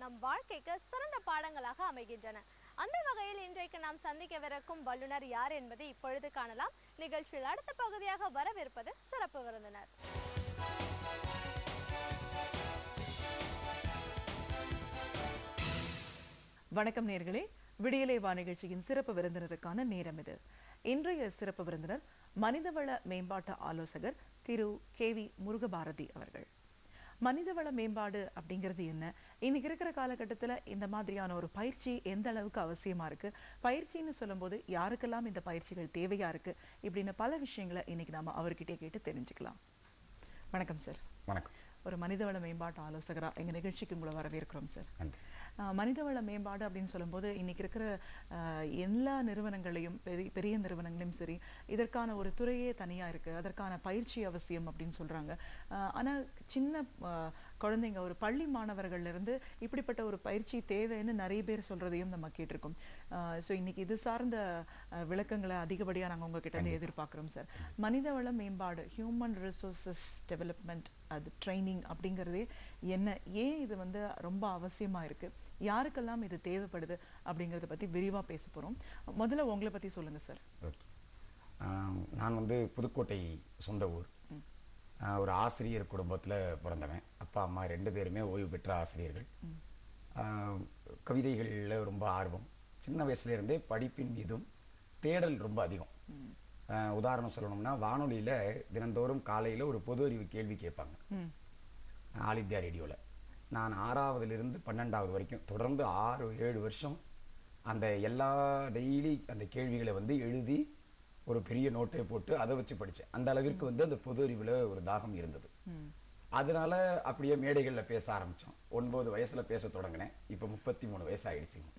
நம் வாழ்க்கைக்கு சிறந்த பாடங்களாக அமைகின்றன. அந்த வகையில் இன்றைக்கு நாம் சந்திக்கவிருக்கும் வல்லுநர் யார் என்பதை இப்பொழுது காணலாம். நிகழ்ச்சியில் அடுத்த பகுதியாக வரவிருப்பது சிறப்பு விருந்தினர். வணக்கம் நேயர்களே, விடியலை வா நிகழ்ச்சியின் சிறப்பு விருந்தினருக்கான நேரம் இது. இன்றைய சிறப்பு விருந்தினர் மனிதவள மேம்பாட்டு ஆலோசகர் திரு KV முருகபாரதி அவர்கள். மனிதவள மேம்பாடு அப்படிங்கிறது என்ன, இன்னைக்கு இருக்கிற காலகட்டத்தில் இந்த மாதிரியான ஒரு பயிற்சி எந்த அளவுக்கு அவசியமா இருக்கு, பயிற்சின்னு சொல்லும்போது யாருக்கெல்லாம் இந்த பயிற்சிகள் தேவையா இருக்கு, இப்படின்னு பல விஷயங்களை இன்னைக்கு நாம அவர்கிட்ட கேட்டு தெரிஞ்சுக்கலாம். வணக்கம் சார். வணக்கம். ஒரு மனிதவள மேம்பாட்டு ஆலோசகராக எங்கள் நிகழ்ச்சிக்கு உங்களை வரவேற்கிறோம் சார். மனிதவள மேம்பாடு அப்படின்னு சொல்லும்போது இன்னைக்கு இருக்கிற எல்லா நிறுவனங்களையும் பெரிய நிறுவனங்களையும் சரி, இதற்கான ஒரு துறையே தனியாக இருக்குது, அதற்கான பயிற்சி அவசியம் அப்படின்னு சொல்கிறாங்க. ஆனால் சின்ன குழந்தைங்க, ஒரு பள்ளி மாணவர்கள்லேருந்து இப்படிப்பட்ட ஒரு பயிற்சி தேவைன்னு நிறைய பேர் சொல்கிறதையும் நம்ம கேட்டிருக்கோம். ஸோ இன்னைக்கு இது சார்ந்த விளக்கங்களை அதிகப்படியாக நாங்கள் உங்ககிட்ட இருந்து எதிர்பார்க்குறோம் சார். மனிதவள மேம்பாடு, ஹியூமன் ரிசோர்சஸ் டெவலப்மெண்ட், அது ட்ரைனிங் அப்படிங்கிறதே என்ன, ஏன் இது ரொம்ப அவசியமாக இருக்குது, யாருக்கெல்லாம் இது தேவைப்படுது அப்படிங்கிறத பற்றி விரிவாக பேச போகிறோம். முதல்ல உங்களை பற்றி சொல்லுங்கள் சார். நான் புதுக்கோட்டை சொந்த ஊர். ஒரு ஆசிரியர் குடும்பத்தில் பிறந்தவன். அப்பா அம்மா 2 பேருமே ஓய்வு பெற்ற ஆசிரியர்கள். கவிதைகளில் ரொம்ப ஆர்வம். சின்ன வயசுலேருந்தே படிப்பின் மீதும் தேடல் ரொம்ப அதிகம். உதாரணம் சொல்லணும்னா, வானொலியில் தினந்தோறும் காலையில் ஒரு பொது அறிவு கேள்வி கேட்பாங்க ஆல் இந்தியா ரேடியோவில். நான் 6ஆவதுலேருந்து 12ஆவது வரைக்கும் தொடர்ந்து 6-7 வருஷம் அந்த எல்லா டெய்லி அந்த கேள்விகளை எழுதி ஒரு பெரிய நோட்டை போட்டு அதை வச்சு படித்தேன். அந்த அளவிற்கு அந்த பொது அறிவில் ஒரு தாகம் இருந்தது. அதனால அப்படியே மேடைகளில் பேச ஆரம்பித்தோம். 9 வயசில் பேச தொடங்கினேன். இப்போ 33 வயசு ஆயிடுச்சுங்க.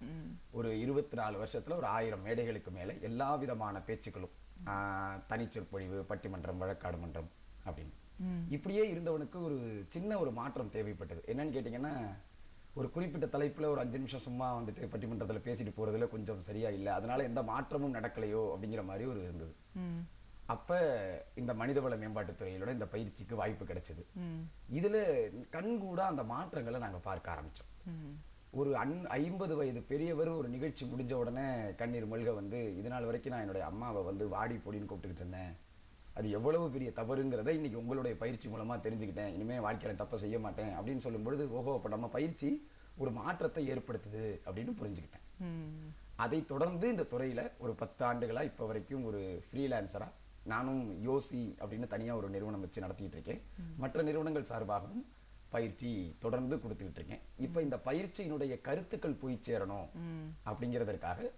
ஒரு 24 வருஷத்தில் ஒரு 1000 மேடைகளுக்கு மேலே எல்லா விதமான பேச்சுக்களும், தனிச்சொற்பொழிவு, பட்டிமன்றம், வழக்காடு மன்றம் அப்படின்னு இப்படியே இருந்தவனுக்கு ஒரு சின்ன ஒரு மாற்றம் தேவைப்பட்டது. என்னன்னு கேட்டிங்கன்னா, ஒரு குறிப்பிட்ட தலைப்பில் ஒரு 5 நிமிஷம் சும்மா பட்டிமன்றத்தில் பேசிட்டு போகிறதுல கொஞ்சம் சரியா இல்லை, அதனால எந்த மாற்றமும் நடக்கலையோ அப்படிங்கிற மாதிரி ஒரு இருந்தது. அப்போ இந்த மனிதவள மேம்பாட்டுத்துறையிலோட இந்த பயிற்சிக்கு வாய்ப்பு கிடைச்சது. இதில் கண்கூட அந்த மாற்றங்களை நாங்கள் பார்க்க ஆரம்பித்தோம். ஒரு 50 வயது பெரியவர் ஒரு நிகழ்ச்சி முடிஞ்ச உடனே கண்ணீர் மல்க இதனால் வரைக்கும் நான் என்னுடைய அம்மாவை வாடி பொடின்னு கூப்பிட்டுக்கிட்டு இருந்தேன், அது எவ்வளவு பெரிய தவறுங்கிறத இன்னைக்கு உங்களுடைய பயிற்சி மூலமாக தெரிஞ்சுக்கிட்டேன், இனிமேல் வாழ்க்கையில் தப்பை செய்ய மாட்டேன் அப்படின்னு சொல்லும்பொழுது, ஓஹோ, அப்போ நம்ம பயிற்சி ஒரு மாற்றத்தை ஏற்படுத்துது அப்படின்னு புரிஞ்சுக்கிட்டேன். அதை தொடர்ந்து இந்த துறையில் ஒரு 10 ஆண்டுகளாக இப்போ வரைக்கும் ஒரு ஃப்ரீலான்சராக நானும் யோசி அப்படின்னு தனியாக ஒரு நிறுவனம் வச்சு நடத்திக்கிட்டு இருக்கேன். மற்ற நிறுவனங்கள் சார்பாகவும் பயிற்சி தொடர்ந்து கொடுத்துக்கிட்டு இருக்கேன். இப்போ இந்த பயிற்சியினுடைய கருத்துக்கள் போய் சேரணும் அப்படிங்கிறதற்காக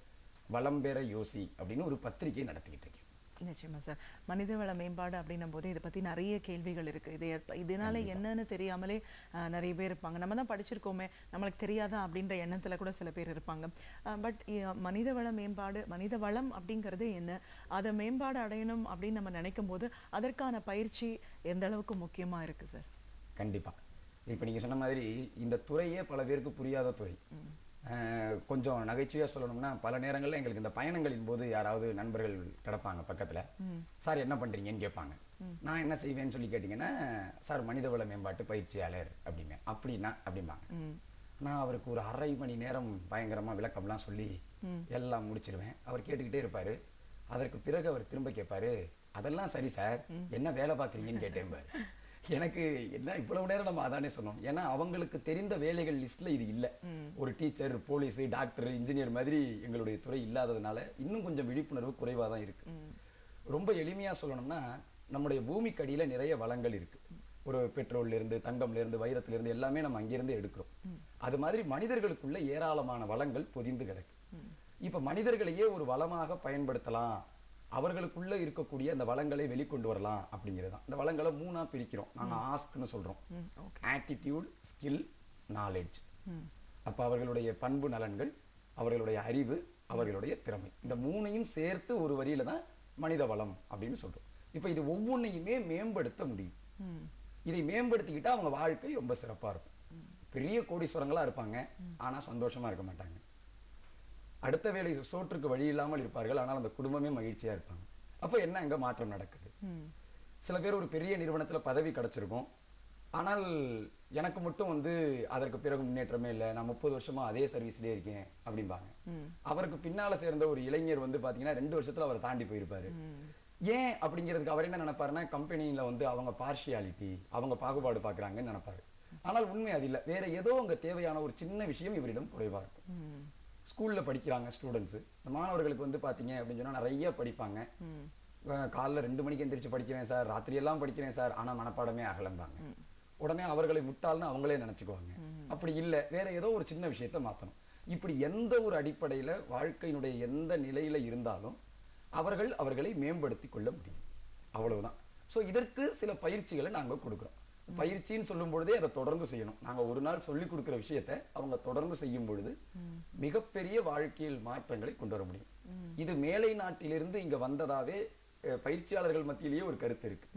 வளம்பெற யோசி அப்படின்னு ஒரு பத்திரிகை நடத்திக்கிட்டு இருக்கேன். நிச்சயமா சார். மனிதவள மேம்பாடு அப்படின்னும் போது இதை பற்றி நிறைய கேள்விகள் இருக்குது. இதனால என்னன்னு தெரியாமலே நிறைய பேர் இருப்பாங்க. நம்ம தான் படிச்சிருக்கோமே, நம்மளுக்கு தெரியாதா அப்படின்ற எண்ணத்தில் கூட சில பேர் இருப்பாங்க. பட் மனிதவள மேம்பாடு, மனித வளம் அப்படிங்கிறது என்ன, அதை மேம்பாடு அடையணும் அப்படின்னு நம்ம நினைக்கும் போது அதற்கான பயிற்சி எந்த அளவுக்கு முக்கியமாக இருக்குது சார்? கண்டிப்பாக. இப்போ நீங்கள் சொன்ன மாதிரி இந்த துறையே பல பேருக்கு புரியாத துறை. கொஞ்சம் நகைச்சுவையாக சொல்லணும்னா, பல நேரங்களில் எங்களுக்கு இந்த பயணங்களின் போது யாராவது நண்பர்கள் கிடப்பாங்க பக்கத்தில், சார் என்ன பண்ணுறீங்கன்னு கேட்பாங்க. நான் என்ன செய்வேன்னு சொல்லி கேட்டிங்கன்னா, சார் மனிதவள மேம்பாட்டு பயிற்சியாளர் அப்படிங்க. அப்படின்னா அப்படிம்பாங்க. நான் அவருக்கு ஒரு 1/2 மணி நேரம் பயங்கரமாக விளக்கம்லாம் சொல்லி எல்லாம் முடிச்சிருவேன். அவர் கேட்டுக்கிட்டே இருப்பார். அதற்கு பிறகு அவர் திரும்ப கேட்பார், அதெல்லாம் சரி சார், என்ன வேலை பார்க்குறீங்கன்னு கேட்டேன். எனக்கு என்ன இவ்வளவு நேரம் நம்ம அதானே சொன்னோம். ஏன்னா அவங்களுக்கு தெரிந்த வேலைகள் லிஸ்ட்ல இது இல்லை. ஒரு டீச்சர், போலீஸ், டாக்டர், இன்ஜினியர் மாதிரி எங்களுடைய துறை இல்லாததுனால இன்னும் கொஞ்சம் விழிப்புணர்வு குறைவாக தான் இருக்கு. ரொம்ப எளிமையா சொல்லணும்னா, நம்முடைய பூமிக்கு அடியில நிறைய வளங்கள் இருக்கு. ஒரு பெட்ரோல்ல இருந்து, தங்கம்ல இருந்து, வைரத்துல இருந்து எல்லாமே நம்ம அங்கிருந்து எடுக்கிறோம். அது மாதிரி மனிதர்களுக்குள்ள ஏராளமான வளங்கள் பொதிந்து கிடக்கு. இப்ப மனிதர்களையே ஒரு வளமாக பயன்படுத்தலாம், அவர்களுக்குள்ள இருக்கக்கூடிய அந்த வளங்களை வெளிக்கொண்டு வரலாம் அப்படிங்கிறது தான். இந்த வளங்களை 3ஆ பிரிக்கிறோம். நாங்கள் ஆஸ்க்னு சொல்றோம். Attitude, skill, knowledge. அப்போ அவர்களுடைய பண்பு நலன்கள், அவர்களுடைய அறிவு, அவர்களுடைய திறமை, இந்த 3ஐயும் சேர்த்து ஒரு வரியில தான் மனித வளம் அப்படின்னு சொல்றோம். இப்போ இது ஒவ்வொன்றையுமே மேம்படுத்த முடியும். இதை மேம்படுத்திக்கிட்டா அவங்க வாழ்க்கை ரொம்ப சிறப்பா இருக்கும். பெரிய கோடீஸ்வரங்களா இருப்பாங்க, ஆனா சந்தோஷமா இருக்க மாட்டாங்க. அடுத்த வேளை சோற்றுக்கு வழி இல்லாமல் இருப்பார்கள், ஆனால் அந்த குடும்பமே மகிழ்ச்சியா இருப்பாங்க. அப்போ என்ன அங்க மாற்றம் நடக்குது? சில பேர் ஒரு பெரிய நிறுவனத்துல பதவி கிடைச்சிருக்கும், ஆனால் எனக்கு மட்டும் வந்து அதற்கு பிறகு முன்னேற்றமே இல்லை, நான் 30 வருஷமா அதே சர்வீஸ்லயே இருக்கேன் அப்படிம்பாங்க. அவருக்கு பின்னால சேர்ந்த ஒரு இளைஞர் வந்து பாத்தீங்கன்னா 2 வருஷத்துல அவரை தாண்டி போயிருப்பாரு. ஏன் அப்படிங்கிறதுக்கு அவர் என்ன நினைப்பாருன்னா, கம்பெனியில வந்து அவங்க பார்ஷியாலிட்டி, அவங்க பாகுபாடு பாக்குறாங்கன்னு நினைப்பாரு. ஆனால் உண்மை அது இல்லை. வேற ஏதோ அங்க தேவையான ஒரு சின்ன விஷயம் இவரிடம் குறைவா இருக்கும். ஸ்கூல்ல படிக்கிறாங்க ஸ்டூடெண்ட்ஸ், மாணவர்களுக்கு வந்து பாத்தீங்க அப்படின்னு சொன்னா நிறைய படிப்பாங்க. காலைல 2 மணிக்கு எந்திரிச்சு படிக்கிறேன் சார், ராத்திரி எல்லாம் படிக்கிறேன் சார், ஆனா மனப்பாடமே ஆகலம்பாங்க. உடனே அவர்களை முட்டாள்னு அவங்களே நினைச்சுக்குவாங்க. அப்படி இல்லை, வேற ஏதோ ஒரு சின்ன விஷயத்த மாத்தணும். இப்படி எந்த ஒரு அடிப்படையில வாழ்க்கையினுடைய எந்த நிலையில இருந்தாலும் அவர்களை மேம்படுத்தி கொள்ள முடியும். அவ்வளவுதான். சோ இதற்கு சில பயிற்சிகளை நாங்க கொடுக்கிறோம். பயிற்சின்னு சொல்லும் பொழுதே அதை தொடர்ந்து செய்யணும். நாங்க ஒரு நாள் சொல்லி கொடுக்கிற விஷயத்தை அவங்க தொடர்ந்து செய்யும் பொழுது மிகப்பெரிய வாழ்க்கையில் மாற்றங்களை கொண்டு வர முடியும். இது மேலை நாட்டிலிருந்து இங்க வந்ததாவே பயிற்சியாளர்கள் மத்தியிலேயே ஒரு கருத்து இருக்கு.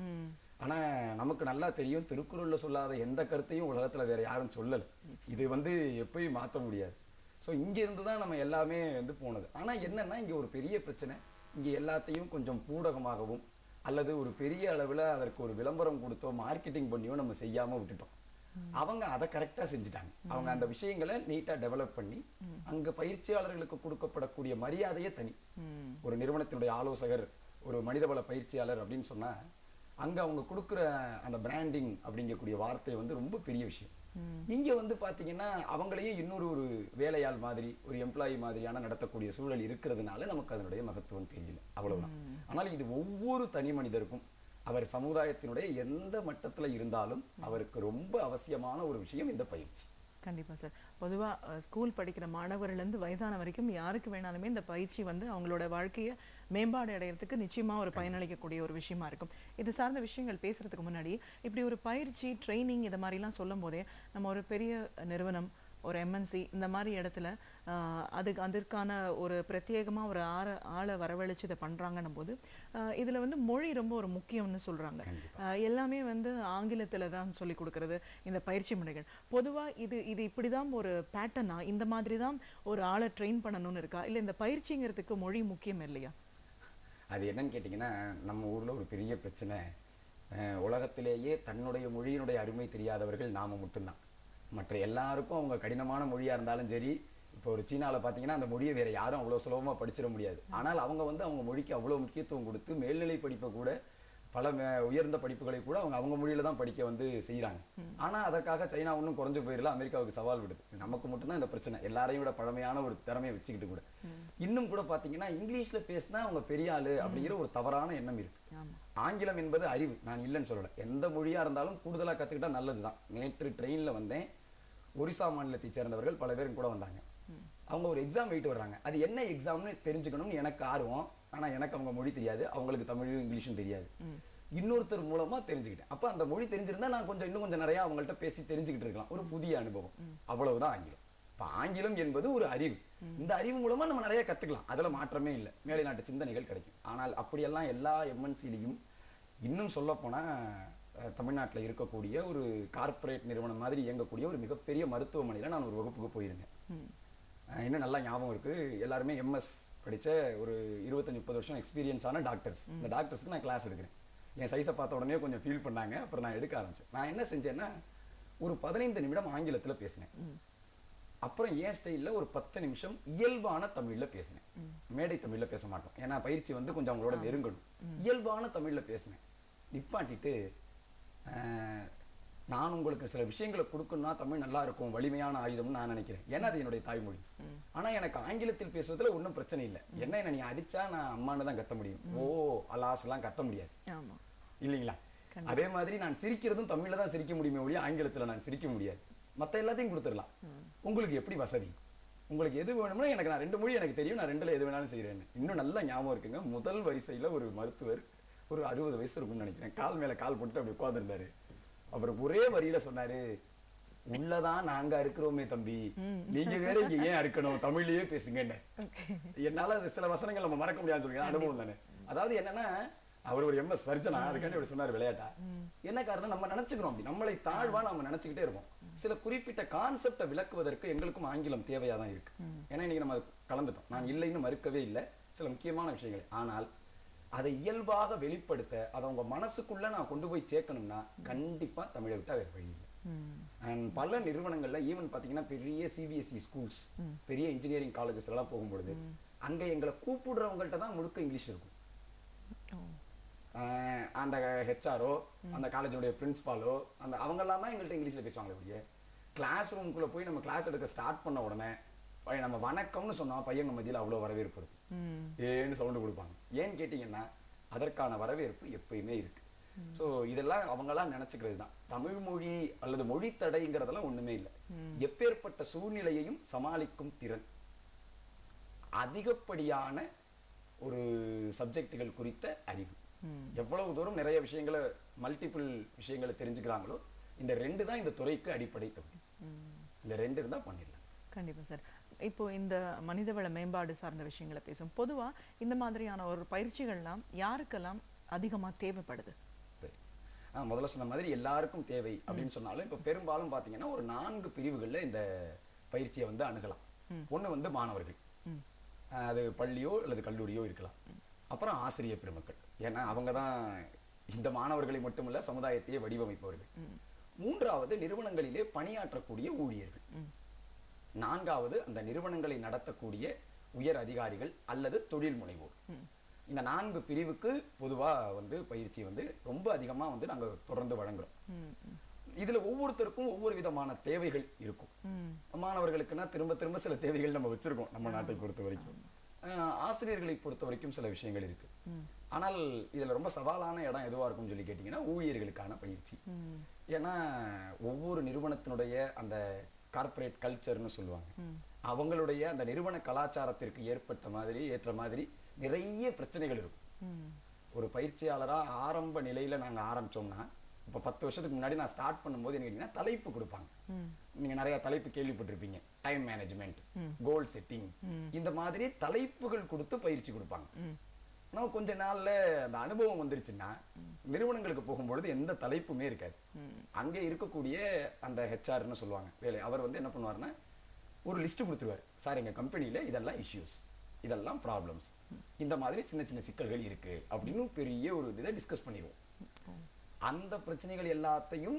ஆனா நமக்கு நல்லா தெரியும், திருக்குறள்ல சொல்லாத எந்த கருத்தையும் உலகத்துல வேற யாரும் சொல்லல. இது வந்து எப்பயும் மாற்ற முடியாது. சோ இங்க இருந்துதான் நம்ம எல்லாமே வந்து போனது. ஆனா என்னன்னா இங்க ஒரு பெரிய பிரச்சனை, இங்க எல்லாத்தையும் கொஞ்சம் பூடகமாகவும் அல்லது ஒரு பெரிய அளவுல அதற்கு ஒரு விளம்பரம் கொடுத்தோ மார்க்கெட்டிங் பண்ணியோ நம்ம செய்யாம விட்டுட்டோம். அவங்க அதை கரெக்டா செஞ்சுட்டாங்க. அவங்க அந்த விஷயங்களை நீட்டா டெவலப் பண்ணி அங்க பயிற்சியாளர்களுக்கு கொடுக்கப்படக்கூடிய மரியாதையே தனி. ஒரு நிறுவனத்தினுடைய ஆலோசகர், ஒரு மனிதவள பயிற்சியாளர் அப்படின்னு சொன்னா அங்க அவங்க கொடுக்குற அந்த பிராண்டிங் அப்படிங்கக்கூடிய வார்த்தை வந்து ரொம்ப பெரிய விஷயம். இங்க வந்து பாத்தீங்கன்னா அவங்களையே இன்னொரு ஒரு வேலையாள் மாதிரி, ஒரு எம்ப்ளாயி மாதிரியான நடத்தக்கூடிய சூழல் இருக்கிறதுனால நமக்கு அதனுடைய மகத்துவம் தெரியல, அவ்வளவுதான். ஆனால் இது ஒவ்வொரு தனி மனிதருக்கும் அவர் சமுதாயத்தினுடைய எந்த மட்டத்துல இருந்தாலும் அவருக்கு ரொம்ப அவசியமான ஒரு விஷயம் இந்த பயிற்சி. கண்டிப்பா சார். பொதுவா ஸ்கூல் படிக்கிற மாணவர்கள் இருந்து வயதான வரைக்கும் யாருக்கு வேணாலுமே இந்த பயிற்சி வந்து அவங்களோட வாழ்க்கையை மேம்பாடு அடையறதுக்கு நிச்சயமா ஒரு பயனளிக்கக்கூடிய ஒரு விஷயமா இருக்கும். இது சார்ந்த விஷயங்கள் பேசுறதுக்கு முன்னாடி இப்படி ஒரு பயிற்சி ட்ரைனிங் இதை மாதிரிலாம் சொல்லும் போதே நம்ம ஒரு பெரிய நிறுவனம், ஒரு எம்என்சி இந்த மாதிரி இடத்துல அதற்கான ஒரு பிரத்யேகமா ஒரு ஆளை வரவழைச்சு இதை பண்றாங்கன்னும் போது இதுல வந்து மொழி ரொம்ப ஒரு முக்கியம்னு சொல்றாங்க. எல்லாமே வந்து ஆங்கிலத்துல தான் சொல்லி கொடுக்கறது இந்த பயிற்சி முறைகள். பொதுவா இது இப்படிதான் ஒரு பேட்டர்னா, இந்த மாதிரி தான் ஒரு ஆளை ட்ரெயின் பண்ணணும்னு இருக்கா, இல்ல இந்த பயிற்சிங்கிறதுக்கு மொழி முக்கியம் இல்லையா? அது என்னன்னு கேட்டீங்கன்னா, நம்ம ஊர்ல ஒரு பெரிய பிரச்சனை, உலகத்திலேயே தன்னுடைய மொழியினுடைய அருமை தெரியாதவர்கள் நாம மட்டும்தான். மற்ற எல்லாருக்கும் அவங்க கடினமான மொழியா இருந்தாலும் சரி, இப்போ ஒரு சீனால பாத்தீங்கன்னா அந்த மொழியை வேற யாரும் அவ்வளவு சுலபமா படிச்சிட முடியாது. ஆனால் அவங்க வந்து அவங்க மொழிக்கு அவ்வளவு முக்கியத்துவம் கொடுத்து மேல்நிலை படிப்பை கூட, பல உயர்ந்த படிப்புகளை கூட அவங்க மொழியில தான் படிக்க வந்து செய்யறாங்க. ஆனா அதற்காக சைனா ஒன்றும் குறைஞ்சு போயிடல, அமெரிக்காவுக்கு சவால் விடுது. நமக்கு மட்டும்தான் இந்த பிரச்சனை, எல்லாரையும் விட பழமையான ஒரு திறமையை வச்சுக்கிட்டு கூட இன்னும் கூட பாத்தீங்கன்னா இங்கிலீஷ்ல பேசினா அவங்க பெரிய ஆளு அப்படிங்கிற ஒரு தவறான எண்ணம் இருக்கு. ஆங்கிலம் என்பது அறிவு, நான் இல்லைன்னு சொல்லல. எந்த மொழியா இருந்தாலும் கூடுதலா கத்துக்கிட்டா நல்லதுதான். நேற்று ட்ரெயின்ல வந்தேன், ஒரிசா மாநிலத்தை சேர்ந்தவர்கள் பல பேரும் கூட வந்தாங்க. அவங்க ஒரு எக்ஸாம் எழுதிட்டு வர்றாங்க. அது என்ன எக்ஸாம்னு தெரிஞ்சுக்கணும்னு எனக்கு ஆர்வம். ஆனா எனக்கு அவங்க மொழி தெரியாது, அவங்களுக்கு தமிழும் இங்கிலீஷும் தெரியாது. இன்னொருத்தர் மூலமா தெரிஞ்சுக்கிட்டேன். அப்ப அந்த மொழி தெரிஞ்சிருந்தா நான் இன்னும் கொஞ்சம் நிறைய அவங்கள்ட்ட பேசி தெரிஞ்சுக்கிட்டு இருக்கலாம். ஒரு புதிய அனுபவம், அவ்வளவுதான் ஆங்கிலம். இப்ப ஆங்கிலம் என்பது ஒரு அறிவு. இந்த அறிவு மூலமா நம்ம நிறைய கத்துக்கலாம், அதுல மாற்றமே இல்லை. மேலை நாட்டு சிந்தனைகள் கிடைக்கும். ஆனால் அப்படியெல்லாம் எல்லா எம்என்சிலையும், இன்னும் சொல்ல போனா தமிழ்நாட்டில் இருக்கக்கூடிய ஒரு கார்ப்பரேட் நிறுவனம் மாதிரி இயங்கக்கூடிய ஒரு மிகப்பெரிய மருத்துவமனையில நான் ஒரு வகுப்புக்கு போயிருந்தேன். இன்னும் நல்லா ஞாபகம் இருக்கு. எல்லாருமே எம்எஸ் படிச்ச ஒரு 25-30 வருஷம் எக்ஸ்பீரியன்ஸ் ஆன டாக்டர்ஸ். இந்த டாக்டர்ஸ்க்கு நான் கிளாஸ் எடுக்கிறேன். என் சைஸை பார்த்த உடனே கொஞ்சம் ஃபீல் பண்ணாங்க. அப்புறம் நான் எடுக்க ஆரம்பிச்சேன். நான் என்ன செஞ்சேன்னா ஒரு 15 நிமிடம் ஆங்கிலத்துல பேசினேன். அப்புறம் ஏன் ஸ்டைல்ல ஒரு 10 நிமிஷம் இயல்பான தமிழ்ல பேசினேன். மேடை தமிழ்ல பேச மாட்டோம், ஏன்னா பயிற்சி வந்து கொஞ்சம் அவங்களோட நெருங்கணும். இயல்பான தமிழ்ல பேசினேன். நிப்பாட்டிட்டு நான் உங்களுக்கு சில விஷயங்களை கொடுக்கணும்னா தமிழ் நல்லா இருக்கும், வலிமையான ஆயுதம்னு நான் நினைக்கிறேன். ஏன்னா அது என்னுடைய தாய்மொழி. ஆனா எனக்கு ஆங்கிலத்தில் பேசுவதுல ஒன்றும் பிரச்சனை இல்லை. என்ன நீ அடிச்சா நான் அம்மானு தான் கத்த முடியும், ஓ அலாஸ் எல்லாம் கத்த முடியாது இல்லைங்களா? அதே மாதிரி நான் சிரிக்கிறதும் தமிழ்ல தான் சிரிக்க முடியுமே ஒழிய ஆங்கிலத்துல நான் சிரிக்க முடியாது. மத்த எல்லாத்தையும் கொடுத்துடலாம். உங்களுக்கு எப்படி வசதி, உங்களுக்கு எது வேணும்னா எனக்கு, நான் 2 மொழி எனக்கு தெரியும், நான் 2ல எது வேணாலும் செய்யறேன். இன்னும் நல்லா ஞாபகம் இருக்குங்க, முதல் வரிசையில ஒரு மருத்துவர், ஒரு 60 வயசு இருக்கும்னு நினைக்கிறேன், கால் மேல கால் போட்டு அப்படி உட்கார்ந்துருந்தாரு. அப்புறம் ஒரே வரியில சொன்னாரு, உள்ளதான் நாங்க இருக்கிறோமே தம்பி, நீங்க வேற இங்க ஏன் இருக்கணும், தமிழ்லயே பேசுங்க. என்னால சில வசனங்கள் நம்ம மறக்க முடியாதுன்னு சொல்லுங்க, அனுபவம் தானே. அதாவது என்னன்னா, அவர் ஒரு எம்எஸ் சர்ஜனா, அதுக்காண்டி அப்படி சொன்னாரு விளையாட்டா. என்ன காரணம், நம்ம நினைச்சுக்கிறோம் அப்படி, நம்மளை தாழ்வா நம்ம நினைச்சுக்கிட்டே இருக்கோம். சில குறிப்பிட்ட கான்செப்டை விளக்குவதற்கு எங்களுக்கும் ஆங்கிலம் தேவையா தான் இருக்கு. ஏன்னா இன்னைக்கு நம்ம கலந்துட்டோம், நான் இல்லைன்னு மறுக்கவே இல்லை சில முக்கியமான விஷயங்கள். ஆனால் அதை இயல்பாக வெளிப்படுத்த அதை உங்க மனசுக்குள்ள நான் கொண்டு போய் சேர்க்கணும்னா கண்டிப்பா தமிழை விட்டா வேற வழி இல்லை. அண்ட் பல நிறுவனங்கள்ல ஈவன் பாத்தீங்கன்னா பெரிய சிபிஎஸ்இ ஸ்கூல்ஸ், பெரிய இன்ஜினியரிங் காலேஜஸ் எல்லாம் போகும்பொழுது அங்க எங்களை கூப்பிடுறவங்கள்ட்ட தான் முழுக்க இங்கிலீஷ் இருக்கும். அந்த ஹெச்ஆரோ அந்த காலேஜோடைய பிரின்சிபாலோ அந்த அவங்கெல்லாம் தான் எங்கள்கிட்ட இங்கிலீஷ்ல பேசுவாங்களே ஒழிய கிளாஸ் ரூமுக்குள்ள போய் நம்ம கிளாஸ் எடுக்க ஸ்டார்ட் பண்ண உடனே நம்ம வணக்கம்னு சொன்னா பையங்க மத்தியில் அவ்வளவு வரவேற்பு இருக்கும், ஏன்னு சவுண்டு கொடுப்பாங்க. ஏன்னு கேட்டீங்கன்னா அதற்கான வரவேற்பு எப்பயுமே இருக்கு. ஸோ இதெல்லாம் அவங்கெல்லாம் நினைச்சுக்கிறது தான். தமிழ் மொழி அல்லது மொழி தடைங்கிறதெல்லாம் ஒண்ணுமே இல்லை. எப்பேற்பட்ட சூழ்நிலையையும் சமாளிக்கும் திறன், அதிகப்படியான ஒரு சப்ஜெக்டுகள் குறித்த அறிவு, எவ்வளவு தூரம் நிறைய விஷயங்களை மல்டிபிள் விஷயங்களை தெரிஞ்சுக்கிறாங்களோ இந்த 2 தான் இந்த துறைக்கு அடிப்படை தகுதி. இந்த 2 இருந்தா பண்ணிடலாம். கண்டிப்பா சார். இப்போ இந்த மனிதவள மேம்பாடு சார்ந்த விஷயங்களை பேசும். பொதுவா இந்த மாதிரியான ஒரு பயிற்சிகள்லாம் யாருக்கெல்லாம் அதிகமா தேவைப்படுது? சரி, முதல்ல சொன்ன மாதிரி எல்லாருக்கும் தேவை அப்படின்னு சொன்னாலும் இப்போ பெரும்பாலும் பாத்தீங்கன்னா ஒரு 4 பிரிவுகள்ல இந்த பயிற்சியை வந்து அணுகலாம். ஒண்ணு வந்து மாணவர்கள், அது பள்ளியோ அல்லது கல்லூரியோ இருக்கலாம். அப்புறம் ஆசிரியர் பெருமக்கள், ஏன்னா அவங்க தான் இந்த மாணவர்களை மட்டுமல்ல சமுதாயத்தையே வடிவமைப்பவர்கள். 3வது நிறுவனங்களிலே பணியாற்றக்கூடிய ஊழியர்கள். 4வது அந்த நிறுவனங்களை நடத்தக்கூடிய உயர் அதிகாரிகள் அல்லது தொழில் முனைவோர். இந்த 4 பிரிவுக்கு பொதுவா வந்து பயிற்சி வந்து ரொம்ப அதிகமா வந்து நாங்க தொடர்ந்து வழங்குறோம். இதுல ஒவ்வொருத்தருக்கும் ஒவ்வொரு விதமான தேவைகள் இருக்கும். மாணவர்களுக்குன்னா திரும்ப திரும்ப சில தேவைகள் நம்ம வச்சிருக்கோம் நம்ம நாட்டை பொறுத்த வரைக்கும். ஆசிரியர்களை பொறுத்த வரைக்கும் சில விஷயங்கள் இருக்கு. ஆனால் இதுல ரொம்ப சவாலான இடம் எதுவா இருக்கும்னு சொல்லி கேட்டீங்கன்னா ஊழியர்களுக்கான பயிற்சி. ஏன்னா ஒவ்வொரு நிறுவனத்தினுடைய அந்த கார்ப்பரேட் கல்ச்சர்னு சொல்லுவாங்க, அவங்களுடைய அந்த நிறுவன கலாச்சாரத்திற்கு ஏற்ற மாதிரி நிறைய பிரச்சனைகள் இருக்கும். ஒரு பயிற்சியாளரா ஆரம்ப நிலையில நாங்க ஆரம்பிச்சோம்னா, இப்ப 10 வருஷத்துக்கு முன்னாடி நான் ஸ்டார்ட் பண்ணும்போது என்ன கேட்டீங்கன்னா தலைப்பு கொடுப்பாங்க. நீங்க நிறைய தலைப்பு கேள்விப்பட்டிருப்பீங்க, டைம் மேனேஜ்மெண்ட், கோல் செட்டிங், இந்த மாதிரி தலைப்புகள் கொடுத்து பயிற்சி கொடுப்பாங்க. ஆனா கொஞ்ச நாள்ல அந்த அனுபவம் வந்துருச்சுன்னா நிறுவனங்களுக்கு போகும்பொழுது எந்த தலைப்புமே இருக்காது. அங்கே இருக்கக்கூடிய அந்த ஹெச்ஆர்னு சொல்லுவாங்க வேலை, அவர் வந்து என்ன பண்ணுவாருன்னா ஒரு லிஸ்ட் கொடுத்துருவாரு. சார் எங்க கம்பெனியில இதெல்லாம் இஷ்யூஸ், இதெல்லாம் ப்ராப்ளம்ஸ், இந்த மாதிரி சின்ன சின்ன சிக்கல்கள் இருக்கு அப்படின்னு பெரிய ஒரு இதை டிஸ்கஸ் பண்ணிடுவோம். அந்த பிரச்சனைகள் எல்லாத்தையும்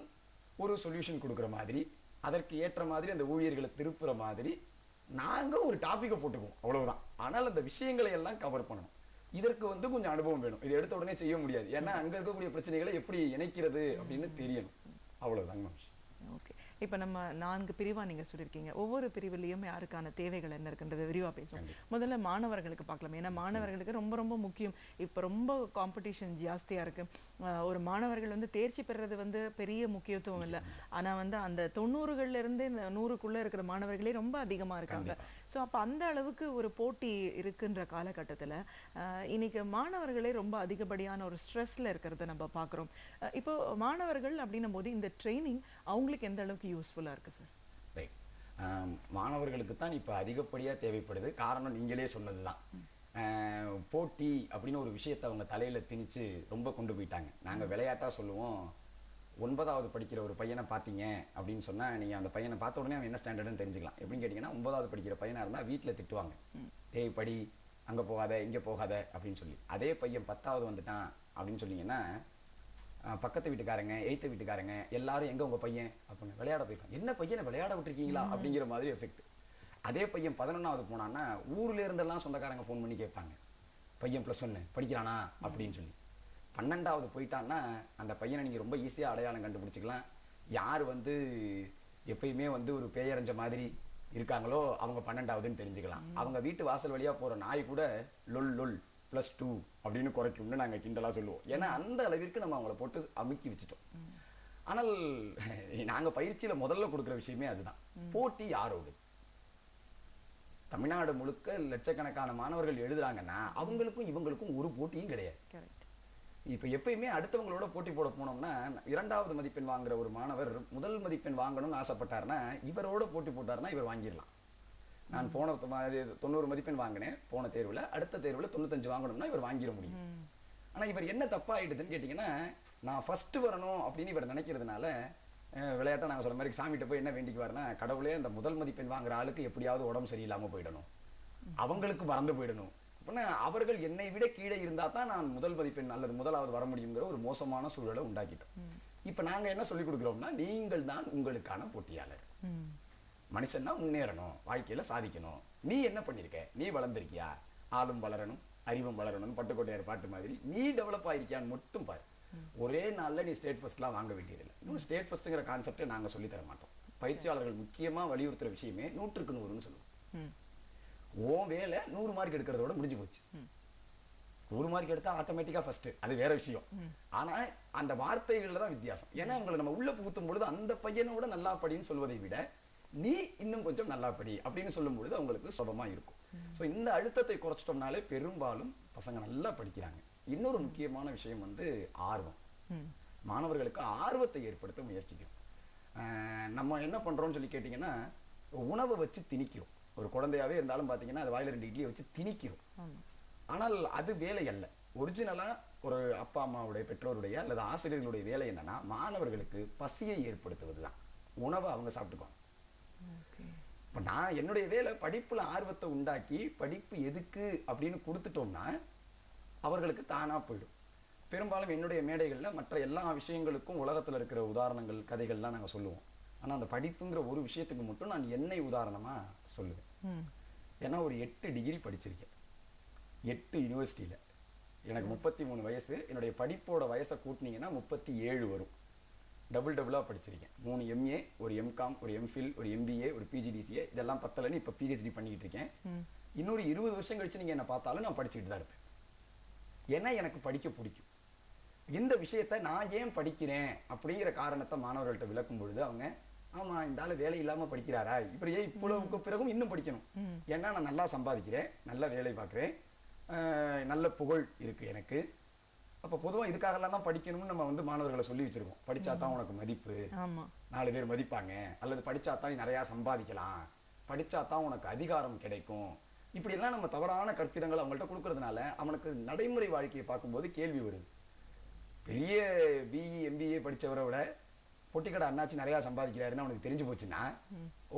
ஒரு சொல்யூஷன் கொடுக்குற மாதிரி, அதற்கு ஏற்ற மாதிரி அந்த ஊழியர்களை திருப்புற மாதிரி நாங்க ஒரு டாபிக்கை போட்டுக்குவோம், அவ்வளவுதான். ஆனால் அந்த விஷயங்களை எல்லாம் கவர் பண்ணணும். இதற்கு வந்து கொஞ்சம் அனுபவம் வேணும். இதை எடுத்த உடனே செய்ய முடியாது. ஏன்னா அங்க இருக்கக்கூடிய பிரச்சனைகளை எப்படி இணைக்கிறது அப்படின்னு தெரியணும். அவ்வளவுதாங்க விஷயம். ஓகே, இப்போ நம்ம 4 பிரிவா நீங்க சொல்லியிருக்கீங்க. ஒவ்வொரு பிரிவிலையும் யாருக்கான தேவைகள் என்ன இருக்குன்றதை விரிவா பேசுவோம். முதல்ல மாணவர்களுக்கு பார்க்கலாம். ஏன்னா மாணவர்களுக்கு ரொம்ப ரொம்ப முக்கியம். இப்போ ரொம்ப காம்படிஷன் ஜாஸ்தியா இருக்கு. ஒரு மாணவர்கள் வந்து தேர்ச்சி பெறுறது வந்து பெரிய முக்கியத்துவம் இல்லை. ஆனா வந்து அந்த 90கள்ல இருந்து இந்த 100க்குள்ள இருக்கிற மாணவர்களே ரொம்ப அதிகமா இருக்காங்க. ஸோ அப்போ அந்த அளவுக்கு ஒரு போட்டி இருக்குன்ற காலகட்டத்தில் இன்னைக்கு மாணவர்களே ரொம்ப அதிகப்படியான ஒரு ஸ்ட்ரெஸ்ல இருக்கிறத நம்ம பார்க்குறோம். இப்போ மாணவர்கள் அப்படின்னும் போது இந்த ட்ரைனிங் அவங்களுக்கு எந்த அளவுக்கு யூஸ்ஃபுல்லாக இருக்கு சார்? ரைட், மாணவர்களுக்கு தான் இப்போ அதிகப்படியாக தேவைப்படுது. காரணம் நீங்களே சொன்னது தான். போட்டி அப்படின்னு ஒரு விஷயத்தை அவங்க தலையில் திணிச்சு ரொம்ப கொண்டு போயிட்டாங்க. நாங்கள் விளையாட்டாக சொல்லுவோம், 9வது படிக்கிற ஒரு பையனை பார்த்தீங்க அப்படின்னு சொன்னால் நீங்கள் அந்த பையனை பார்த்த உடனே அவன் என்ன ஸ்டாண்டர்டுன்னு தெரிஞ்சுக்கலாம். எப்படின்னு கேட்டிங்கன்னா 9வது படிக்கிற பையனாக இருந்தால் வீட்டில் திட்டுவாங்க, டேய் படி, அங்கே போகாத இங்கே போகாத அப்படின்னு சொல்லி. அதே பையன் 10வது வந்துட்டான் அப்படின்னு சொன்னீங்கன்னா பக்கத்து வீட்டுக்காரங்க, எய்த்த வீட்டுக்காரங்க எல்லாரும் எங்கே உங்கள் பையன் அப்படின்னு விளையாட போயிருக்காங்க. என்ன பையனை விளையாட விட்டுருக்கீங்களா அப்படிங்கிற மாதிரி எஃபெக்ட். அதே பையன் 11வது போனான்னா ஊர்ல இருந்தெல்லாம் சொந்தக்காரங்க ஃபோன் பண்ணி கேட்பாங்க, பையன் +1 படிக்கிறானா அப்படின்னு சொல்லி. 12வது போயிட்டான்னா அந்த பையனை நீங்கள் ரொம்ப ஈஸியாக அடையாளம் கண்டுபிடிச்சிக்கலாம். யார் வந்து எப்பயுமே வந்து ஒரு பேயறிஞ்ச மாதிரி இருக்காங்களோ அவங்க 12வதுன்னு தெரிஞ்சுக்கலாம். அவங்க வீட்டு வாசல் வழியாக போகிற நாய் கூட லொல் லொல் +2 அப்படின்னு குறைக்கும்னு நாங்கள் கிண்டலாக சொல்லுவோம். ஏன்னா அந்த அளவிற்கு நம்ம அவங்கள போட்டு அமுக்கி வச்சுட்டோம். ஆனால் நாங்கள் பயிற்சியில் முதல்ல கொடுக்குற விஷயமே அதுதான். போட்டி யாரோடு? தமிழ்நாடு முழுக்க லட்சக்கணக்கான மாணவர்கள் எழுதுறாங்கன்னா அவங்களுக்கும் இவங்களுக்கும் ஒரு போட்டியும் கிடையாது. இப்போ எப்பயுமே அடுத்தவங்களோட போட்டி போட போனோம்னா 2வது மதிப்பெண் வாங்குற ஒரு மாணவர் முதல் மதிப்பெண் வாங்கணும்னு ஆசைப்பட்டாருன்னா இவரோட போட்டி போட்டாருன்னா இவர் வாங்கிடலாம். நான் போன 90 மதிப்பெண் வாங்கினேன் போன தேர்வில், அடுத்த தேர்வில் 95 வாங்கணும்னா இவர் வாங்கிட முடியும். ஆனால் இவர் என்ன தப்பாயிடுதுன்னு கேட்டிங்கன்னா, நான் ஃபஸ்ட்டு வரணும் அப்படின்னு இவர் நினைக்கிறதுனால விளையாட்டை நாங்கள் சொல்கிற மாதிரி சாமிகிட்ட போய் என்ன வேண்டிக்குவாருன்னா, கடவுளே அந்த முதல் மதிப்பெண் வாங்குற ஆளுக்கு எப்படியாவது உடம்பு சரியில்லாமல் போயிடணும், அவங்களுக்கு மறந்து போயிடணும். அப்படின்னா அவர்கள் என்னை விட கீழே இருந்தா தான் நான் முதல் மதிப்பெண் அல்லது முதலாவது வர முடியுங்கிற ஒரு மோசமான சூழலை உண்டாக்கிட்டோம். இப்ப நாங்க என்ன சொல்லி கொடுக்குறோம்னா, நீங்கள் தான் உங்களுக்கான போட்டியாளர். மனுஷன்னா முன்னேறணும், வாழ்க்கையில சாதிக்கணும். நீ என்ன பண்ணிருக்க, நீ வளர்ந்திருக்கியா, ஆளும் வளரணும் அறிவும் வளரணும், பட்டுக்கோட்டையார் பாட்டு மாதிரி நீ டெவலப் ஆயிருக்கியான்னு மட்டும் பாரு. ஒரே நாள்ல நீ ஸ்டேட் ஃபர்ஸ்ட்லாம் வாங்க வேண்டியதில்லை. இன்னும் ஸ்டேட் ஃபர்ஸ்ட்ங்கிற கான்செப்டை நாங்க சொல்லி தர மாட்டோம். பயிற்சியாளர்கள் முக்கியமா வலியுறுத்துற விஷயமே 100க்கு 100ன்னு சொல்லுவோம். ஓ வேலை 100 மார்க் எடுக்கிறதோட முடிஞ்சு போச்சு. 100 மார்க் எடுத்தா ஆட்டோமேட்டிக்கா ஃபர்ஸ்ட், அது வேற விஷயம். ஆனா அந்த வார்த்தைகள்ல தான் வித்தியாசம். ஏன்னா உங்களை நம்ம உள்ள புகுத்தும் பொழுது அந்த பையனோட நல்லா படின்னு சொல்வதை விட நீ இன்னும் கொஞ்சம் நல்லா படி அப்படின்னு சொல்லும் பொழுது அவங்களுக்கு சுலபமா இருக்கும். ஸோ இந்த அழுத்தத்தை குறைச்சிட்டோம்னாலே பெரும்பாலும் பசங்க நல்லா படிக்கிறாங்க. இன்னொரு முக்கியமான விஷயம் வந்து ஆர்வம். மாணவர்களுக்கு ஆர்வத்தை ஏற்படுத்த முயற்சிக்கிறோம். நம்ம என்ன பண்றோம்னு சொல்லி கேட்டீங்கன்னா, உணவை வச்சு திணிக்கிறோம். ஒரு குழந்தையாவே இருந்தாலும் பாத்தீங்கன்னா அது வாயில 2 இட்லியை வச்சு திணிக்கிறோம். ஆனால் அது வேலை அல்ல. ஒரிஜினலா ஒரு அப்பா அம்மாவுடைய பெற்றோருடைய அல்லது ஆசிரியர்களுடைய வேலை என்னன்னா, மாணவர்களுக்கு பசியை ஏற்படுத்துவதுதான். உணவை அவங்க சாப்பிட்டுக்குவாங்க. இப்ப நான் என்னுடைய வேலை படிப்புல ஆர்வத்தை உண்டாக்கி படிப்பு எதுக்கு அப்படின்னு கொடுத்துட்டோம்னா அவர்களுக்கு தானா போயிடும். பெரும்பாலும் என்னுடைய மேடைகள்ல மற்ற எல்லா விஷயங்களுக்கும் உலகத்துல இருக்கிற உதாரணங்கள் கதைகள்லாம் நாங்க சொல்லுவோம். ஆனா அந்த படிப்புங்கிற ஒரு விஷயத்துக்கு மட்டும் நான் என்னை உதாரணமா சொல்லுவேன். ஏன்னா ஒரு 8 டிகிரி படிச்சிருக்கேன், 8 யூனிவர்சிட்டியில. எனக்கு 33 வயசு. என்னுடைய படிப்போட வயசை கூட்டினீங்கன்னா 37 வரும். டபுளா படிச்சிருக்கேன். 3 MA, ஒரு MCOM, ஒரு MPhil, ஒரு MBA, ஒரு PGDCA. இதெல்லாம் பத்தலன்னு இப்ப PhD பண்ணிக்கிட்டு இருக்கேன். இன்னொரு 20 வருஷம் கழிச்சு நீங்க என்ன பார்த்தாலும் நான் படிச்சுக்கிட்டு தான் இருப்பேன். ஏன்னா எனக்கு படிக்க பிடிக்கும். இந்த விஷயத்தை நான் ஏன் படிக்கிறேன் அப்படிங்கிற காரணத்தை மாணவர்கள்ட்ட விளக்கும் பொழுது அவங்க, ஆமா இந்த ஆளு வேலை இல்லாம படிக்கிறாரா, இப்படியே இவ்வளவுக்கு பிறகும் இன்னும் படிக்கணும். ஏன்னா நான் நல்லா சம்பாதிக்கிறேன், நல்ல வேலை பார்க்கிறேன், நல்ல புகழ் இருக்கு எனக்கு. அப்ப பொதுவா இதுக்காகலாம் தான் படிக்கணும்னு நம்ம வந்து மாணவர்களை சொல்லி வச்சிருக்கோம். படிச்சா தான் உனக்கு மதிப்பு, 4 பேர் மதிப்பாங்க, அல்லது படிச்சா தான் நீ நிறைய சம்பாதிக்கலாம், படிச்சா தான் உனக்கு அதிகாரம் கிடைக்கும். இப்படி எல்லாம் நம்ம தவறான கற்பிதங்கள் அவங்கள்ட்ட கொடுக்கறதுனால அவனுக்கு நடைமுறை வாழ்க்கையை பார்க்கும்போது கேள்வி வருது. பெரிய BE MBA படிச்சவரை விட பொட்டிக்கடை அண்ணாச்சி நிறைய சம்பாதிக்கிறாருன்னு அவனுக்கு தெரிஞ்சு போச்சுன்னா,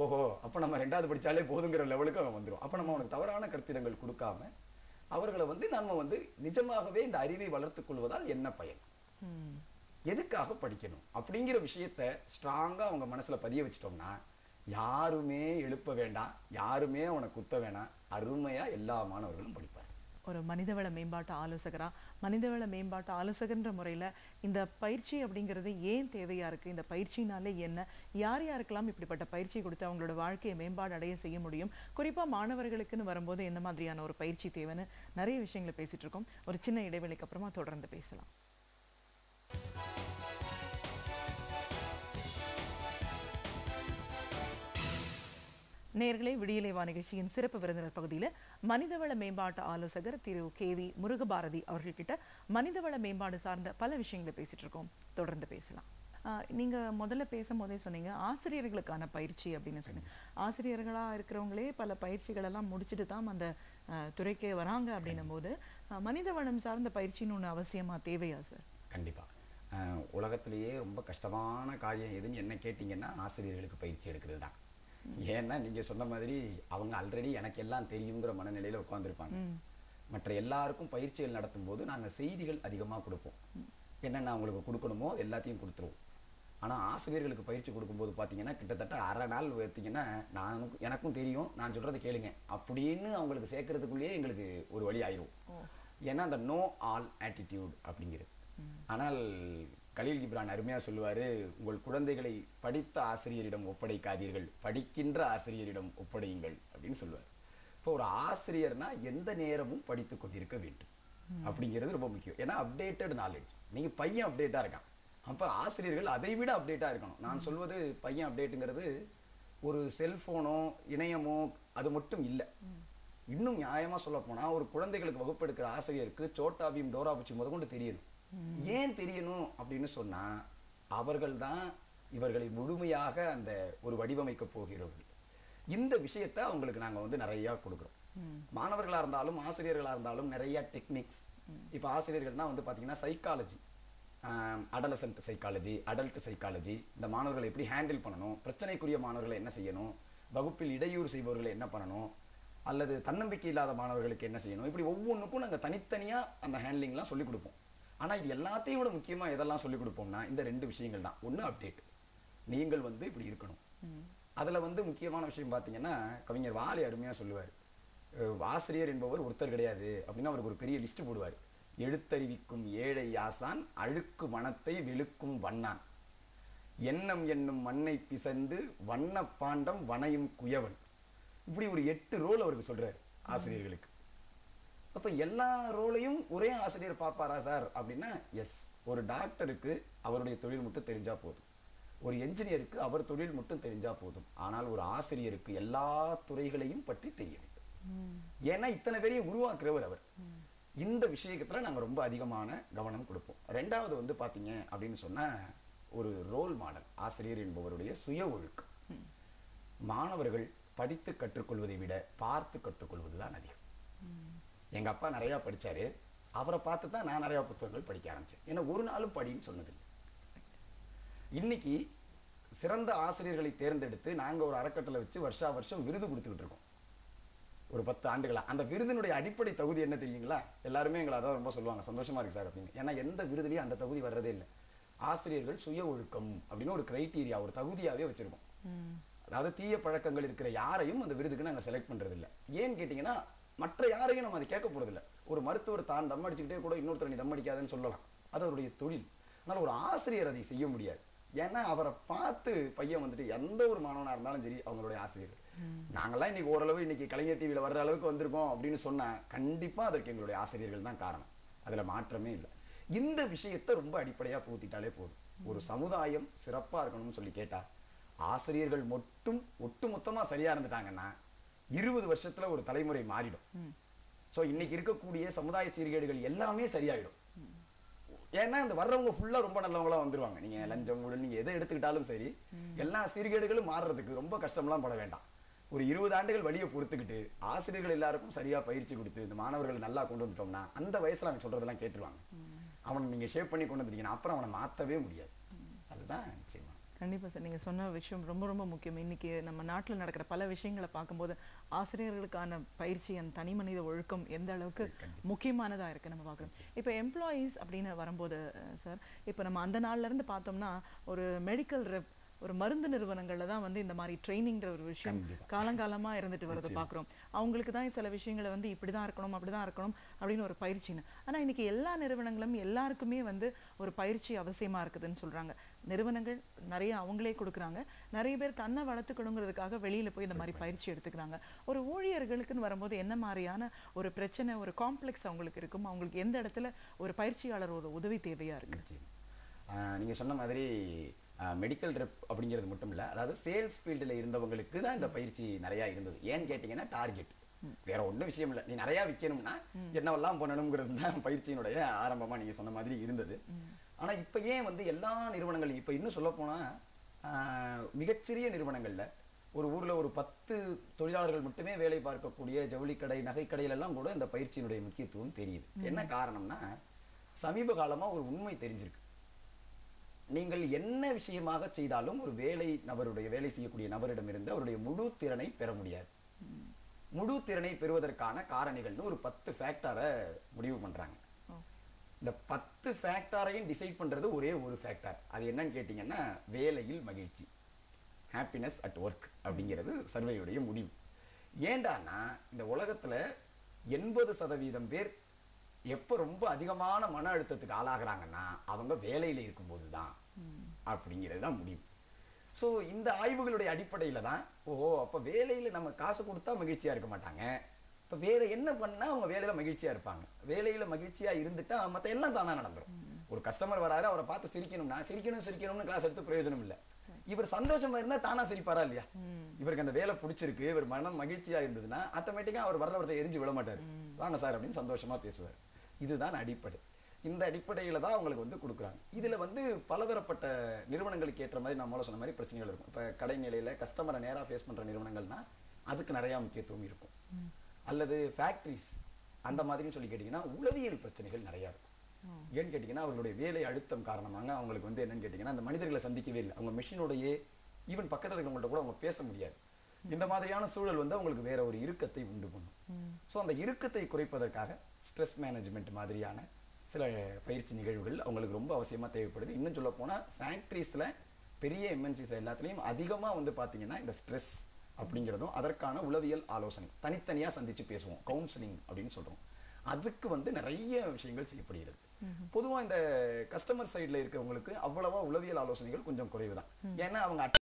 ஓஹோ அப்ப நம்ம 2வது படிச்சாலே போதுங்கிற லெவலுக்கு அவன் வந்துடும். அப்ப நம்ம அவனுக்கு தவறான கற்பிதங்கள் கொடுக்காம அவர்களை வந்து நம்ம வந்து நிஜமாகவே இந்த அறிவை வளர்த்துக் கொள்வதால் என்ன பயன், எதுக்காக படிக்கணும் அப்படிங்கிற விஷயத்த ஸ்ட்ராங்கா அவங்க மனசுல பதிய வச்சிட்டோம்னா யாருமே எழுப்ப வேண்டாம், யாருமே அவனை குத்த வேணாம், அருமையா எல்லா மாணவர்களும் படிப்பார். ஒரு மனிதவள மேம்பாட்டு ஆலோசகரா, மனிதவள மேம்பாட்டு ஆலோசகன்ற முறையில இந்த பயிற்சி அப்படிங்கிறது ஏன் தேவையா இருக்கு, இந்த பயிற்சினாலே என்ன, யார் யாருக்கெல்லாம் இப்படிப்பட்ட பயிற்சி கொடுத்து அவங்களோட வாழ்க்கையை மேம்பாடு அடைய செய்ய முடியும், குறிப்பா மாணவர்களுக்குன்னு வரும்போது என்ன மாதிரியான ஒரு பயிற்சி தேவைன்னு நிறைய விஷயங்களை பேசிட்டு இருக்கோம். ஒரு சின்ன இடைவெளிக்கு அப்புறமா தொடர்ந்து பேசலாம். நேயர்களே, விடியலைவா நிகழ்ச்சியின் சிறப்பு விருந்தினர் பகுதியில் மனிதவள மேம்பாட்டு ஆலோசகர் திரு KV முருகபாரதி அவர்கள்கிட்ட மனிதவள மேம்பாடு சார்ந்த பல விஷயங்களை பேசிட்டு இருக்கோம். தொடர்ந்து பேசலாம். நீங்க முதல்ல பேசும்போதே சொன்னீங்க ஆசிரியர்களுக்கான பயிற்சி அப்படின்னு சொன்னீங்க. ஆசிரியர்களா இருக்கிறவங்களே பல பயிற்சிகள் எல்லாம் முடிச்சுட்டு தான் அந்த துறைக்கே வராங்க அப்படின்னும் போது மனிதவளம் சார்ந்த பயிற்சின்னு ஒன்று அவசியமா தேவையா சார்? கண்டிப்பா. உலகத்திலேயே ரொம்ப கஷ்டமான காரியம் எதுன்னு என்ன கேட்டீங்கன்னா ஆசிரியர்களுக்கு பயிற்சி எடுக்கிறது தான். ஏன்னா நீங்க சொன்ன மாதிரி அவங்க ஆல்ரெடி எனக்கு எல்லாம் தெரியுங்கிற மனநிலையில உட்கார்ந்துருப்பாங்க. மற்ற எல்லாருக்கும் பயிற்சிகள் நடத்தும் போது நாங்க செய்திகள் அதிகமா கொடுப்போம். என்னென்ன அவங்களுக்கு கொடுக்கணுமோ எல்லாத்தையும் கொடுத்துருவோம். ஆனா ஆசிரியர்களுக்கு பயிற்சி கொடுக்கும்போது பாத்தீங்கன்னா கிட்டத்தட்ட அரை நாள் எடுத்தீங்கன்னா எனக்கும் தெரியும், நான் சொல்றதை கேளுங்க அப்படின்னு அவங்களுக்கு சேர்க்கறதுக்குள்ளேயே எங்களுக்கு ஒரு வழி ஆயிரும். ஏன்னா அந்த நோ ஆல் ஆட்டிடியூட் அப்படிங்கிறது. ஆனால் கலீல் கிப்ரான் அருமையா சொல்லுவாரு, உங்கள் குழந்தைகளை படித்த ஆசிரியரிடம் ஒப்படைக்காதீர்கள், படிக்கின்ற ஆசிரியரிடம் ஒப்படையுங்கள் அப்படின்னு சொல்லுவார். இப்போ ஒரு ஆசிரியர்னா எந்த நேரமும் படித்து கொண்டிருக்க வேண்டும் அப்படிங்கிறது ரொம்ப முக்கியம். ஏன்னா அப்டேட்டட் நாலேஜ். நீங்க பையன் அப்டேட்டா இருக்கான், அப்ப ஆசிரியர்கள் அதை விட அப்டேட்டா இருக்கணும். நான் சொல்வது பையன் அப்டேட்டுங்கிறது ஒரு செல்போனோ இணையமோ அது மட்டும் இல்லை. இன்னும் நியாயமா சொல்ல போனா ஒரு குழந்தைகளுக்கு வகுப்பெடுக்கிற ஆசிரியருக்கு சோட்டா பீம் டோரா பூச்சி முதற்கொண்டு தெரியணும். ஏன் தெரியணும் அப்படின்னு சொன்னா அவர்கள் தான் இவர்களை முழுமையாக அந்த ஒரு வடிவமைக்க போகிறவர்கள். இந்த விஷயத்தை அவங்களுக்கு நாங்க வந்து நிறைய கொடுக்குறோம். மாணவர்களா இருந்தாலும் ஆசிரியர்களா இருந்தாலும் நிறைய டெக்னிக்ஸ். இப்ப ஆசிரியர்கள்னா வந்து பாத்தீங்கன்னா psychology, adolescent psychology, adult psychology, இந்த மாணவர்களை எப்படி ஹேண்டில் பண்ணணும், பிரச்சனைக்குரிய மாணவர்களை என்ன செய்யணும், வகுப்பில் இடையூறு செய்பவர்களை என்ன பண்ணணும், அல்லது தன்னம்பிக்கை இல்லாத மாணவர்களுக்கு என்ன செய்யணும், இப்படி ஒவ்வொன்றுக்கும் நாங்கள் தனித்தனியாக அந்த ஹேண்ட்லிங்லாம் சொல்லிக் கொடுப்போம். ஆனால் இது எல்லாத்தையும் விட முக்கியமாக எதெல்லாம் சொல்லிக் கொடுப்போம்னா இந்த 2 விஷயங்கள் தான். ஒன்று அப்டேட், நீங்கள் வந்து இப்படி இருக்கணும். அதில் வந்து முக்கியமான விஷயம் பார்த்தீங்கன்னா கவிஞர் வாலி அருமையாக சொல்லுவார், ஆசிரியர் என்பவர் ஒருத்தர் கிடையாது அப்படின்னு அவருக்கு ஒரு பெரிய லிஸ்ட் போடுவார். எழுத்தறிவிக்கும் ஏழை ஆசான், அழுக்கு மனத்தை வெளுக்கும் வண்ணான், எண்ணம் என்னும் மண்ணை பிசைந்து வண்ண பாண்டம் வனையும் குயவன். இப்படி ஒரு 8 ரோல் அவருக்கு சொல்றாரு ஆசிரியர்களுக்கு. அப்ப எல்லா ரோலையும் ஒரே ஆசிரியர் பார்ப்பாரா சார் அப்படின்னா எஸ். ஒரு டாக்டருக்கு அவருடைய தொழில் மட்டும் தெரிஞ்சா போதும், ஒரு என்ஜினியருக்கு அவர் தொழில் மட்டும் தெரிஞ்சா போதும். ஆனால் ஒரு ஆசிரியருக்கு எல்லா துறைகளையும் பற்றி தெரிய வேண்டும். ஏன்னா இத்தனை பேரையும் உருவாக்குறவர் அவர். இந்த விஷயத்துல நாங்க ரொம்ப அதிகமான கவனம் கொடுப்போம். 2வது வந்து பாத்தீங்க அப்படின்னு சொன்னா ஒரு ரோல் மாடல். ஆசிரியர் என்பவருடைய சுய ஒழுக்கம். மாணவர்கள் படித்து கற்றுக்கொள்வதை விட பார்த்து கற்றுக்கொள்வது தான் அதிகம். எங்க அப்பா நிறைய படிச்சாரு, அவரை பார்த்து தான் நான் நிறைய புத்தகங்கள் படிக்க ஆரம்பிச்சேன். ஏன்னா ஒரு நாளும் படின்னு சொன்னதில்லை. இன்னைக்கு சிறந்த ஆசிரியர்களை தேர்ந்தெடுத்து நாங்க ஒரு அறக்கட்டளை வச்சு வருஷா வருஷம் விருது கொடுத்துக்கிட்டு இருக்கோம். ஒரு 10 ஆண்டுகளா. அந்த விருதினுடைய அடிப்படை தகுதி என்ன தெரியுங்களா? எல்லாருமே எங்களை அதான் ரொம்ப சொல்லுவாங்க, சந்தோஷமா இருக்கு சார் அப்படின்னு. ஏன்னா எந்த விருதுலையும் அந்த தகுதி வர்றதே இல்லை. ஆசிரியர்கள் சுய ஒழுக்கம் அப்படின்னு ஒரு கிரைட்டீரியா, ஒரு தகுதியாவே வச்சிருக்கோம். அதாவது தீய பழக்கங்கள் இருக்கிற யாரையும் அந்த விருதுக்கு நாங்கள் செலக்ட் பண்றது இல்லை. ஏன்னு கேட்டீங்கன்னா மற்ற யாரையும் நம்ம அதை கேட்க போறது இல்லை. ஒரு மருத்துவர் தான் தம் அடிச்சுக்கிட்டே கூட இன்னொருத்தர் நீ தம் அடிக்காதுன்னு சொல்லலாம், அது அவருடைய தொழில். ஆனால் ஒரு ஆசிரியர் அதை செய்ய முடியாது. ஏன்னா அவரை பார்த்து பையன் வந்துட்டு எந்த ஒரு மாணவனா இருந்தாலும் சரி அவங்களுடைய ஆசிரியர்கள். நாங்கெல்லாம் இன்னைக்கு ஓரளவு இன்னைக்கு கலைஞர் டிவியில வர்ற அளவுக்கு வந்திருக்கோம் அப்படின்னு சொன்னா கண்டிப்பா அதற்கு எங்களுடைய ஆசிரியர்கள் தான் காரணம். அதுல மாற்றமே இல்லை. இந்த விஷயத்தை ரொம்ப அடிப்படையா பூத்திட்டாலே போதும். ஒரு சமுதாயம் சிறப்பா இருக்கணும்னு சொல்லி கேட்டா ஆசிரியர்கள் மட்டும் ஒட்டுமொத்தமா சரியா இருந்துட்டாங்கன்னா 20 வருஷத்துல ஒரு தலைமுறை மாறிடும். சோ இன்னைக்கு இருக்கக்கூடிய சமுதாய சீர்கேடுகள் எல்லாமே சரியாயிடும். ஏன்னா இந்த வர்றவங்க ஃபுல்லா ரொம்ப நல்லவங்களா வந்துருவாங்க. நீங்க லஞ்சம் ஊழல் நீங்க எதை எடுத்துக்கிட்டாலும் சரி எல்லா சீர்கேடுகளும் மாறுறதுக்கு ரொம்ப கஷ்டம்லாம் பட வேண்டாம். ஒரு 20 ஆண்டுகள் வழியை பொறுத்துக்கிட்டு ஆசிரியர்கள் எல்லாருக்கும் சரியா பயிற்சி கொடுத்து இந்த மாணவர்கள் நல்லா கொண்டு வந்துட்டோம்னா அந்த வயசுல அவன் சொல்றதெல்லாம் கேட்டுருவாங்க. அவனை நீங்க ஷேப் பண்ணி கொண்டு வந்துட்டீங்கன்னா அப்புறம் அவனை மாற்றவே முடியாது. அதுதான் நிச்சயமா. கண்டிப்பா சார், நீங்க சொன்ன விஷயம் ரொம்ப ரொம்ப முக்கியம். இன்னைக்கு நம்ம நாட்டில் நடக்கிற பல விஷயங்களை பார்க்கும்போது ஆசிரியர்களுக்கான பயிற்சி, அந்த தனி மனித ஒழுக்கம் எந்த அளவுக்கு முக்கியமானதா இருக்கு நம்ம பார்க்குறோம். இப்போ எம்ப்ளாயீஸ் அப்படின்னு வரும்போது சார், இப்போ நம்ம அந்த நாள்ல இருந்து பார்த்தோம்னா ஒரு மெடிக்கல் ரெப், ஒரு மருந்து நிறுவனங்கள்ல தான் வந்து இந்த மாதிரி ட்ரைனிங்ன்ற ஒரு விஷயம் காலங்காலமா இருந்துட்டு வரது பார்க்குறோம். அவங்களுக்கு தான் சில விஷயங்களை வந்து இப்படிதான் இருக்கணும் அப்படிதான் இருக்கணும் அப்படின்னு ஒரு பயிற்சின்னு. ஆனா இன்னைக்கு எல்லா நிறுவனங்களும் எல்லாருக்குமே வந்து ஒரு பயிற்சி அவசியமா இருக்குதுன்னு சொல்றாங்க. நிறுவனங்கள் நிறைய அவங்களே கொடுக்குறாங்க, நிறைய பேர் தன்னை வளர்த்துக்கணுங்கிறதுக்காக வெளியில போய் இந்த மாதிரி பயிற்சி எடுத்துக்கிறாங்க. ஒரு ஊழியர்களுக்குன்னு வரும்போது என்ன மாதிரியான ஒரு பிரச்சனை, ஒரு காம்ப்ளெக்ஸ் அவங்களுக்கு இருக்கும், அவங்களுக்கு எந்த இடத்துல ஒரு பயிற்சியாளரோட உதவி தேவையா இருக்கு? நீங்க சொன்ன மாதிரி மெடிக்கல் ரெப் அப்படிங்கிறது மட்டும் இல்லை, அதாவது சேல்ஸ் ஃபீல்டில் இருந்தவங்களுக்கு தான் இந்த பயிற்சி நிறையா இருந்தது. ஏன்னு கேட்டிங்கன்னா டார்கெட், வேற ஒன்றும் விஷயம் இல்லை. நீ நிறையா விற்கணும்னா என்னவெல்லாம் பண்ணணுங்கிறது தான் பயிற்சியினுடைய ஆரம்பமாக நீங்கள் சொன்ன மாதிரி இருந்தது. ஆனால் இப்போ ஏன் வந்து எல்லா நிறுவனங்களையும், இப்போ இன்னும் சொல்லப்போனால் மிகச்சிறிய நிறுவனங்களில் ஒரு ஊரில் ஒரு 10 தொழிலாளர்கள் மட்டுமே வேலை பார்க்கக்கூடிய ஜவுளிக்கடை, நகைக்கடையிலெல்லாம் கூட இந்த பயிற்சியினுடைய முக்கியத்துவம் தெரியுது. என்ன காரணம்னா சமீப காலமாக ஒரு உண்மை தெரிஞ்சிருக்கு. நீங்கள் என்ன விஷயமாக செய்தாலும் ஒரு வேலை செய்யக்கூடிய நபரிடமிருந்து அவருடைய முழு திறனை பெற முடியாது. முழு திறனை பெறுவதற்கான காரணிகள்னு ஒரு 10 ஃபேக்டரை முடிவு பண்றாங்க. இந்த 10 ஃபேக்டரையும் டிசைட் பண்றது ஒரே ஒரு ஃபேக்டர். அது என்னன்னு கேட்டீங்கன்னா வேலையில் மகிழ்ச்சி, ஹாப்பினஸ் அட் ஒர்க் அப்படிங்கிறது சர்வேயுடைய முடிவு. ஏண்டான்னா இந்த உலகத்துல 80% பேர் எப்போ ரொம்ப அதிகமான மன அழுத்தத்துக்கு ஆளாகிறாங்கன்னா அவங்க வேலையில இருக்கும்போது தான் அப்படிங்கிறது தான் முடிவு. ஸோ இந்த ஆய்வுகளுடைய அடிப்படையில தான் அப்போ வேலையில நம்ம காசு கொடுத்தா மகிழ்ச்சியா இருக்க மாட்டாங்க, இப்போ வேற என்ன பண்ணா அவங்க வேலையில மகிழ்ச்சியா இருப்பாங்க. வேலையில மகிழ்ச்சியா இருந்துட்டா மற்ற எல்லாம் தானா நடந்துடும். ஒரு கஸ்டமர் வராரு, அவரை பார்த்து சிரிக்கணும்னா சிரிக்கணும்னு கிளாஸ் எடுத்து பிரயோஜனம் இல்லை. இவர் சந்தோஷமா இருந்தா தானா சிரிப்பாரா இல்லையா? இவருக்கு அந்த வேலை பிடிச்சிருக்கு, இவர் மனம் மகிழ்ச்சியா இருந்ததுன்னா ஆட்டோமேட்டிக்கா அவர் வர்றவர்கிட்ட எரிஞ்சு விட மாட்டாரு, வாங்க சார் அப்படின்னு சந்தோஷமா பேசுவார். இதுதான் அடிப்படை. இந்த அடிப்படையில தான் அவங்களுக்கு வந்து கொடுக்குறாங்க. இதுல வந்து பலதரப்பட்ட நிறுவனங்களுக்கு ஏற்ற மாதிரி நம்மள சொன்ன மாதிரி பிரச்சனைகள் இருக்கும். இப்போ கடை நிலையில கஸ்டமரை நேராக ஃபேஸ் பண்ற நிறுவனங்கள்னா அதுக்கு நிறைய முக்கியத்துவம் இருக்கும். அல்லது ஃபேக்டரிஸ் அந்த மாதிரி சொல்லி கேட்டீங்கன்னா உளவியல் பிரச்சனைகள் நிறைய இருக்கும். ஏன்னு கேட்டீங்கன்னா அவர்களுடைய வேலை அழுத்தம் காரணமாக அவங்களுக்கு வந்து என்னன்னு கேட்டீங்கன்னா அந்த மனிதர்களை சந்திக்கவே இல்லை. அவங்க மெஷினோடையே ஈவன் பக்கத்தில் இருக்கவங்கள்ட்ட கூட அவங்க பேச முடியாது. இந்த மாதிரியான சூழல் வந்து அவங்களுக்கு வேற ஒரு இறுக்கத்தை உண்டு பண்ணும். ஸோ அந்த இறுக்கத்தை குறைப்பதற்காக ஸ்ட்ரெஸ் மேனேஜ்மெண்ட் மாதிரியான சில பயிற்சி நிகழ்வுகள் அவங்களுக்கு ரொம்ப அவசியமா தேவைப்படுது. இன்னும் சொல்ல போனா ஃபேக்டரிஸ்ல பெரிய எம்என்சிஸ் எல்லாத்துலேயும் அதிகமாக வந்து பார்த்தீங்கன்னா இந்த ஸ்ட்ரெஸ் அப்படிங்கிறதும் அதற்கான உளவியல் ஆலோசனை தனித்தனியாக சந்திச்சு பேசுவோம், கவுன்சிலிங் அப்படின்னு சொல்கிறோம். அதுக்கு வந்து நிறைய விஷயங்கள் செய்யப்படுகிறது. பொதுவாக இந்த கஸ்டமர் சைடில் இருக்கிறவங்களுக்கு அவ்வளவா உளவியல் ஆலோசனைகள் கொஞ்சம் குறைவு தான். ஏன்னா அவங்க